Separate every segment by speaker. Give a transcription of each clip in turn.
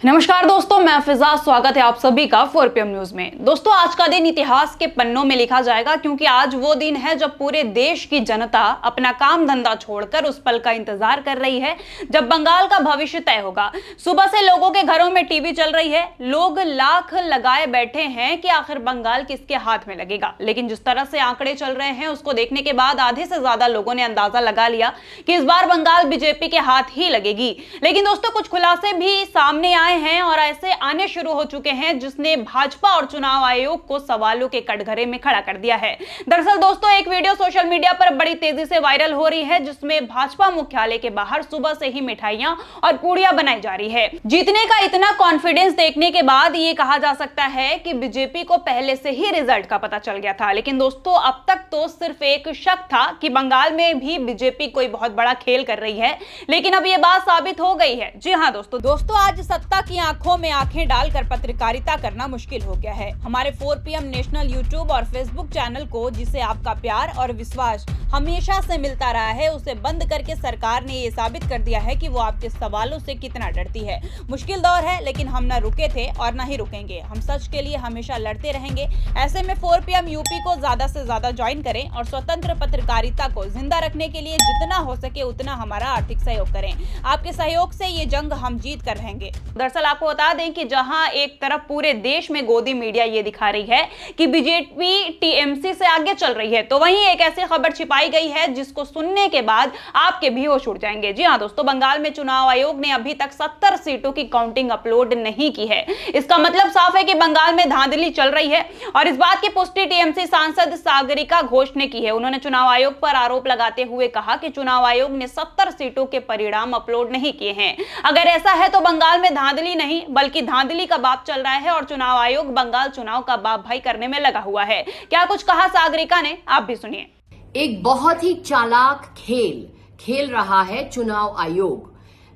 Speaker 1: नमस्कार दोस्तों, मैं फिजा। स्वागत है आप सभी का 4PM न्यूज में। दोस्तों, आज का दिन इतिहास के पन्नों में लिखा जाएगा क्योंकि आज वो दिन है जब पूरे देश की जनता अपना काम धंधा छोड़कर उस पल का इंतजार कर रही है जब बंगाल का भविष्य तय होगा। सुबह से लोगों के घरों में टीवी चल रही है, लोग लाख लगाए बैठे हैं कि आखिर बंगाल किसके हाथ में लगेगा। लेकिन जिस तरह से आंकड़े चल रहे हैं उसको देखने के बाद आधे से ज्यादा लोगों ने अंदाजा लगा लिया कि इस बार बंगाल बीजेपी के हाथ ही लगेगी। लेकिन दोस्तों, कुछ खुलासे भी सामने आए हैं और ऐसे आने शुरू हो चुके हैं जिसने भाजपा और चुनाव आयोग को सवालों के कटघरे में खड़ा कर दिया है। दरअसल दोस्तों, एक वीडियो सोशल मीडिया पर बड़ी तेजी से वायरल हो रही है जिसमें भाजपा मुख्यालय के बाहर सुबह से ही मिठाइयां और पूड़ियां बनाई जा रही है। जीतने का इतना कॉन्फिडेंस देखने के बाद ये कहा जा सकता है कि बीजेपी को पहले से ही रिजल्ट का पता चल गया था। लेकिन दोस्तों, अब तक तो सिर्फ एक शक था कि बंगाल में भी बीजेपी कोई बहुत बड़ा खेल कर रही है, लेकिन अब ये बात साबित हो गई है। जी हाँ दोस्तों, आज सत्ता की आंखों में आंखें डालकर पत्रकारिता करना मुश्किल हो गया है। हमारे 4PM नेशनल यूट्यूब और फेसबुक चैनल को, जिसे आपका प्यार और विश्वास हमेशा से मिलता रहा है, उसे बंद करके सरकार ने ये साबित कर दिया है कि वो आपके सवालों से कितना डरती है। मुश्किल दौर है, लेकिन हम न रुके थे और न ही रुकेंगे। हम सच के लिए हमेशा लड़ते रहेंगे। ऐसे में 4PM यूपी को ज्यादा से ज्यादा ज्वाइन करें और स्वतंत्र पत्रकारिता को जिंदा रखने के लिए जितना हो सके उतना हमारा आर्थिक सहयोग करें। आपके सहयोग से ये जंग हम जीत कर रहेंगे। दरअसल आपको बता दें कि जहां एक तरफ पूरे देश में गोदी मीडिया ये दिखा रही है कि बीजेपी टीएमसी से आगे चल रही है, तो वहीं एक ऐसी खबर छिपाई गई है जिसको सुनने के बाद आपके भी होश उड़ जाएंगे। जी हां दोस्तों, बंगाल में चुनाव आयोग ने अभी तक 70 सीटों की काउंटिंग अपलोड नहीं की है। इसका मतलब साफ है कि बंगाल में धांधली चल रही है और इस बात की पुष्टि टीएमसी सांसद सागरिका घोष ने की है। उन्होंने चुनाव आयोग पर आरोप लगाते हुए कहा कि चुनाव आयोग ने 70 सीटों के परिणाम अपलोड नहीं किए हैं। अगर ऐसा है तो बंगाल में धांधली नहीं बल्कि धांधली का बाप चल रहा है और चुनाव आयोग बंगाल चुनाव का बाप भाई करने में लगा हुआ है। क्या कुछ कहा सागरिका ने, आप भी सुनिए।
Speaker 2: एक बहुत ही चालाक खेल रहा है चुनाव आयोग।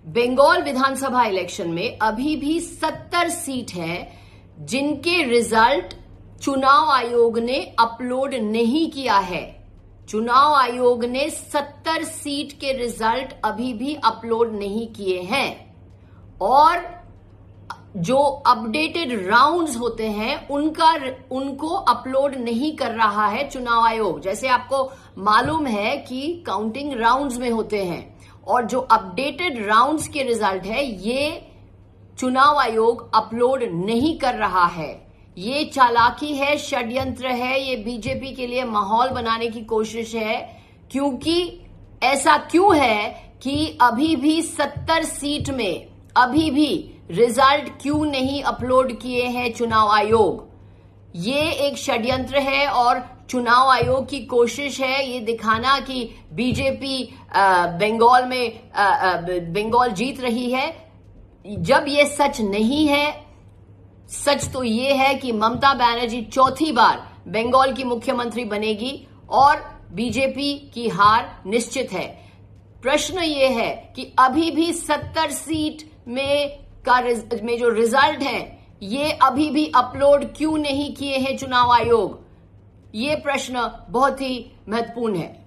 Speaker 2: बंगाल विधानसभा इलेक्शन में अभी भी 70 सीट है जिनके रिजल्ट चुनाव आयोग ने अपलोड नहीं किया है। चुनाव आयोग ने 70 सीट के रिजल्ट अभी भी अपलोड नहीं किए हैं और जो अपडेटेड राउंड्स होते हैं उनको अपलोड नहीं कर रहा है चुनाव आयोग। जैसे आपको मालूम है कि काउंटिंग राउंड्स में होते हैं और जो अपडेटेड राउंड्स के रिजल्ट है ये चुनाव आयोग अपलोड नहीं कर रहा है। ये चालाकी है, षड्यंत्र है, ये बीजेपी के लिए माहौल बनाने की कोशिश है। क्योंकि ऐसा क्यों है कि अभी भी 70 सीट में अभी भी रिजल्ट क्यों नहीं अपलोड किए हैं चुनाव आयोग? ये एक षड्यंत्र है और चुनाव आयोग की कोशिश है ये दिखाना कि बीजेपी बंगाल जीत रही है, जब ये सच नहीं है। सच तो ये है कि ममता बनर्जी चौथी बार बंगाल की मुख्यमंत्री बनेगी और बीजेपी की हार निश्चित है। प्रश्न ये है कि अभी भी 70 सीट में जो रिजल्ट है ये अभी भी अपलोड क्यों नहीं किए हैं चुनाव आयोग? ये प्रश्न बहुत ही महत्वपूर्ण है।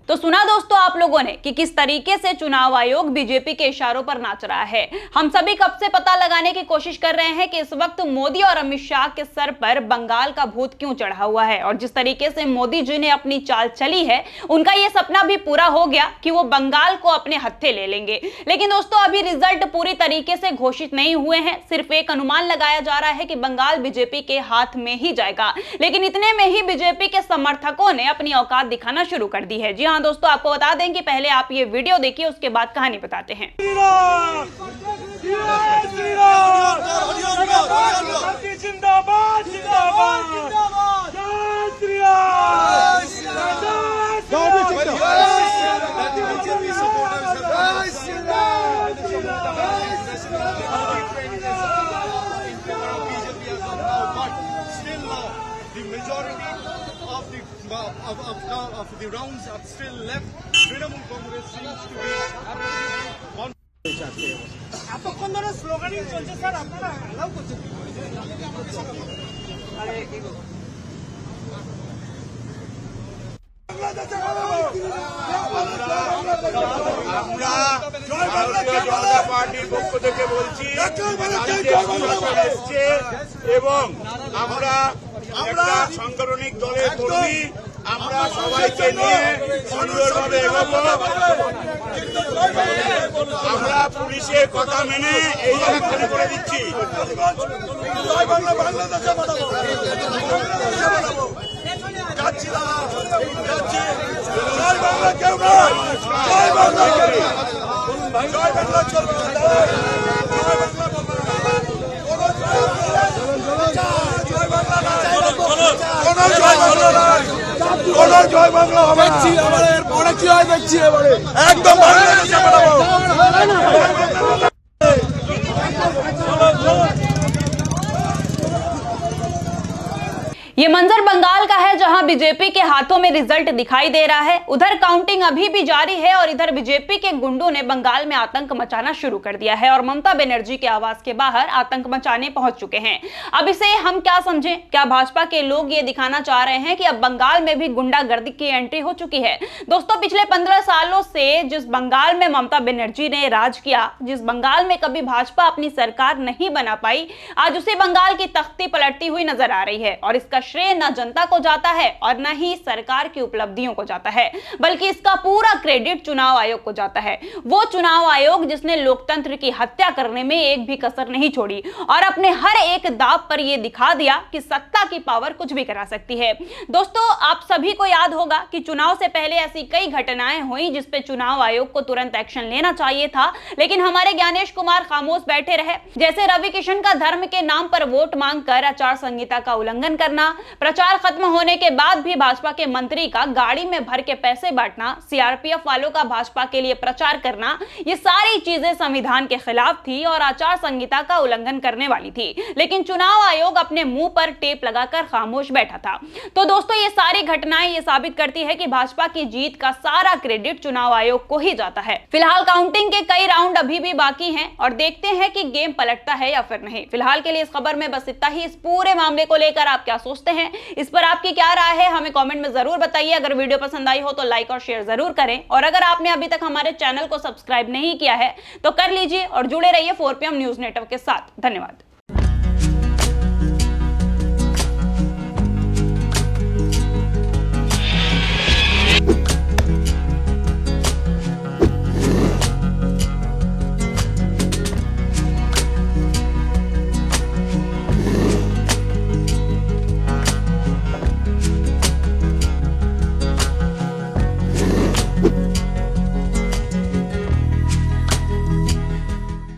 Speaker 1: तो सुना दोस्तों आप लोगों ने कि किस तरीके से चुनाव आयोग बीजेपी के इशारों पर नाच रहा है। हम सभी कब से पता लगाने की कोशिश कर रहे हैं कि इस वक्त मोदी और अमित शाह के सर पर बंगाल का भूत क्यों चढ़ा हुआ है और जिस तरीके से मोदी जी ने अपनी चाल चली है उनका यह सपना भी पूरा हो गया कि वो बंगाल को अपने हत्थे ले लेंगे। लेकिन दोस्तों, अभी रिजल्ट पूरी तरीके से घोषित नहीं हुए हैं। सिर्फ एक अनुमान लगाया जा रहा है कि बंगाल बीजेपी के हाथ में ही जाएगा। लेकिन इतने में ही बीजेपी के समर्थकों ने अपनी औकात दिखाना शुरू कर दी है। जी हाँ दोस्तों, आपको बता दें कि पहले आप ये वीडियो देखिए, उसके बाद कहानी बताते हैं।
Speaker 3: Of the rounds are still left. Trinamool Congress seems to be এতক্ষণ ধরে স্লোগানিং চলছে স্যার, আপনারা অ্যালাউ করছেন? আরে কি গো বাংলাদেশে
Speaker 4: আমরা ভারতীয় জনতা পার্টির পক্ষ থেকে বলছি রাজ্যে প্রশাসন এসছে এবং আমরা একটা সাংগঠনিক দলের কর্মী, আমরা সবাইকে নিয়ে সুন্দরভাবে এগোবো। আমরা পুলিশের কথা মেনে এই জায়গা খালি করে দিচ্ছি।
Speaker 5: জয় বাংলা হবে, পরে কি হয় দেখছি, এবারে একদম বাংলাদেশে পাঠাবো।
Speaker 1: ये मंजर बंगाल का है जहां बीजेपी के हाथों में रिजल्ट दिखाई दे रहा है। उधर काउंटिंग अभी भी जारी है और इधर बीजेपी के गुंडों ने बंगाल में आतंक मचाना शुरू कर दिया है और ममता बनर्जी के आवास के बाहर आतंक मचाने पहुंच चुके हैं। अब इसे हम क्या समझें? क्या भाजपा के लोग ये दिखाना चाह रहे हैं कि अब बंगाल में भी गुंडागर्दी की एंट्री हो चुकी है? दोस्तों, पिछले 15 सालों से जिस बंगाल में ममता बनर्जी ने राज किया, जिस बंगाल में कभी भाजपा अपनी सरकार नहीं बना पाई, आज उसी बंगाल की तख्ती पलटती हुई नजर आ रही है और इसका श्रेय न जनता को जाता है और न ही सरकार की उपलब्धियों को जाता है, बल्कि इसका पूरा क्रेडिट चुनाव आयोग को जाता है। वो चुनाव आयोग जिसने लोकतंत्र की हत्या करने में एक भी कसर नहीं छोड़ी और अपने हर एक दाव पर यह दिखा दिया कि सत्ता की पावर कुछ भी करा सकती है। दोस्तों, आप सभी को याद होगा कि चुनाव से पहले ऐसी कई घटनाएं हुई जिस पे चुनाव आयोग को तुरंत एक्शन लेना चाहिए था, लेकिन हमारे ज्ञानेश कुमार खामोश बैठे रहे। जैसे रवि किशन का धर्म के नाम पर वोट मांगकर आचार संहिता का उल्लंघन करना, प्रचार खत्म होने के बाद भी भाजपा के मंत्री का गाड़ी में भर के पैसे बांटना, सीआरपीएफ वालों का भाजपा के लिए प्रचार करना, ये सारी चीजें संविधान के खिलाफ थी और आचार संहिता का उल्लंघन करने वाली थी, लेकिन चुनाव आयोग अपने मुंह पर टेप लगाकर खामोश बैठा था। तो दोस्तों, ये सारी घटनाएं ये साबित करती है कि भाजपा की जीत का सारा क्रेडिट चुनाव आयोग को ही जाता है। फिलहाल काउंटिंग के कई राउंड अभी भी बाकी हैं और देखते हैं कि गेम पलटता है या फिर नहीं। फिलहाल के लिए इस खबर में बस इतना ही। इस पूरे मामले को लेकर आप क्या सोचते हैं, इस पर आपकी क्या राय है, हमें कमेंट में जरूर बताइए। अगर वीडियो पसंद आई हो तो लाइक और शेयर जरूर करें और अगर आपने अभी तक हमारे चैनल को सब्सक्राइब नहीं किया है तो कर लीजिए और जुड़े रहिए 4PM न्यूज नेटवर्क के साथ। धन्यवाद।